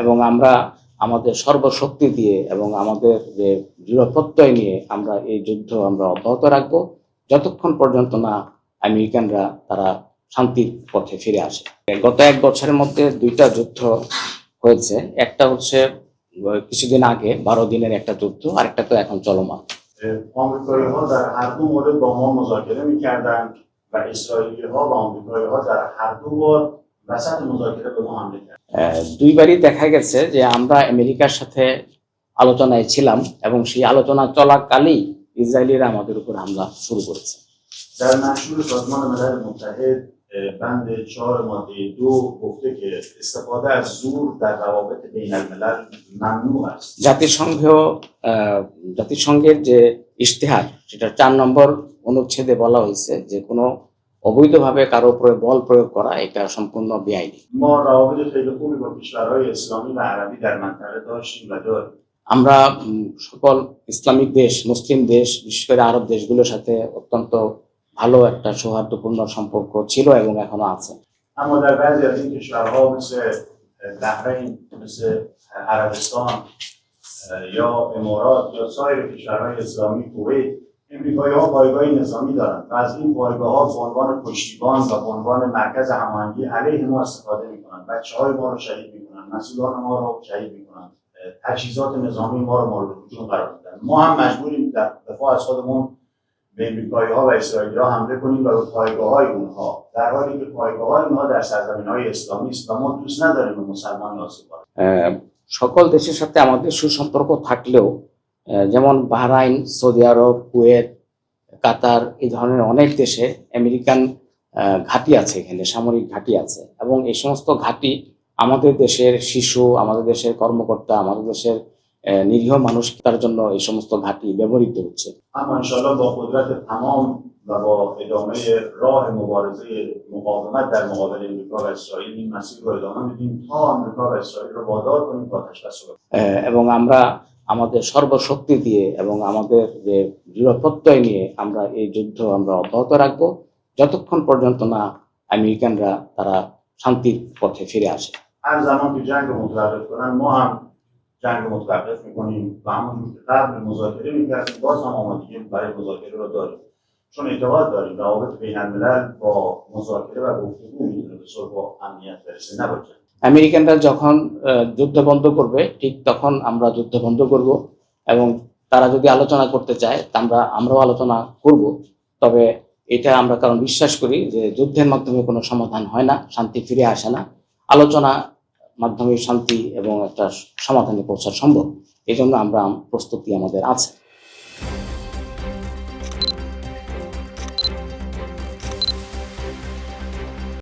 এবং আমরা আমাদের সর্বশক্তি দিয়ে এবং আমাদের যে দৃঢ় প্রত্যয় নিয়ে আমরা এই যুদ্ধ আমরা অব্যাহত রাখবো যতক্ষণ পর্যন্ত না আমেরিকানরা তারা শান্তির পথে ফিরে আসে। গত 1 বছরের মধ্যে 2টা যুদ্ধ হয়েছে। একটা হচ্ছে কিছুদিন আগে 12 দিনের একটা যুদ্ধ, আরেকটা তো এখন চলমান। آمریکایی‌ها در هر دو مورد با ما مذاکره می‌کردند و اسرائیلی‌ها و آمریکایی‌ها در هر دو بار وسط مذاکره به ما حمله کردند. দুইবারই দেখা গেছে যে আমরা আমেরিকার সাথে আলোচনায় ছিলাম এবং সেই আলোচনা চলাকালেই ইসরায়েলিরা আমাদের উপর হামলা শুরু করেছে। در منشور سازمان ملل متحد بند 4 ماده 2 گفته که استفاده از زور در روابط بین الملل ممنوع است. জাতিসংঘের যে ইশতেহার সেটা 4 নম্বর অনুচ্ছেদে বলা হয়েছে যে কোনো অবৈধভাবে কারো উপরে বল প্রয়োগ করা এটা সম্পূর্ণ বেআইনি। ما روابط خیلی خوبی با کشورهای اسلامی و عربی در منطقه داشتیم و داریم. আমরা সকল ইসলামিক দেশ, মুসলিম দেশ, বিশেষ করে আরব দেশগুলোর সাথে অত্যন্ত ভালো একটা সৌহার্দ্যপূর্ণ সম্পর্ক ছিল এবং এখনো আছে। اما در بعضی از این کشورها مثل بحرین، مثل عربستان یا امارات یا سایر کشورهای اسلامی، کویت، امریکایی‌ها پایگاه نظامی دارند و از این پایگاه‌ها به عنوان پشتیبان و به عنوان مرکز هماهنگی علیه ما استفاده می‌کنند. بچه‌های ما رو شهید می‌کنند، مسئولان ما رو شهید می‌کنند، تجهیزات نظامی ما رو مورد هجوم قرار میدن. ما هم مجبوریم در دفاع از خودمون به امریکایی‌ها و اسرائیلی‌ها حمله کنیم و به پایگاه‌های اونها، در حالی که پایگاه‌های اونها در سرزمین‌های اسلامی است و ما دوست نداریم به مسلمان آسیب برسد. সকল দেশের সাথে আমাদের সুসম্পর্ক থাকলেও যেমন বাহরাইন, সৌদি আরব, কুয়েত, কাতার এই ধরনের অনেক দেশে আমেরিকান ঘাঁটি আছে, এখানে সামরিক ঘাঁটি আছে এবং এই সমস্ত ঘাঁটি আমাদের দেশের শিশু, আমাদের দেশের কর্মকর্তা, আমাদের দেশের নিরীহ মানুষ তার জন্য এই সমস্ত ঘাঁটি ব্যবহৃত হচ্ছে। اما انشاءالله با قدرت تمام و با ادامه راه مبارزه مقاومت در مقابل امریکا و اسرائیل این مسیر رو ادامه میدیم تا امریکا و اسرائیل رو وادار کنیم با آتش‌بس رو এবং আমরা আমাদের সর্বশক্তি দিয়ে এবং আমাদের যে দৃঢ় প্রত্যয় নিয়ে আমরা এই যুদ্ধ আমরা অব্যাহত রাখবো যতক্ষণ পর্যন্ত না আমেরিকানরা তারা শান্তির পথে ফিরে আসে। هر زمان که جنگ رو متوقف کنن ما هم جنگ رو متوقف میکنیم و همونجور که قبل مذاکره میکردیم باز هم آمادگی برای مذاکره رو داریم، چون اعتقاد داریم روابط بین الملل با مذاکره و گفتگو میتونه به صلح و امنیت برسه، نه با جنگ. আমেরিকানরা যখন যুদ্ধ বন্ধ করবে ঠিক তখন আমরা যুদ্ধ বন্ধ করব এবং তারা যদি আলোচনা করতে চায় আমরাও আলোচনা করব। তবে এটা আমরা কারণ বিশ্বাস করি যে যুদ্ধের মাধ্যমে কোনো সমাধান হয় না, শান্তি ফিরে আসে না, আলোচনা মাধ্যমে শান্তি এবং একটা সমাধানে পৌঁছা সম্ভব। এই জন্য প্রস্তুতি আমাদের আছে।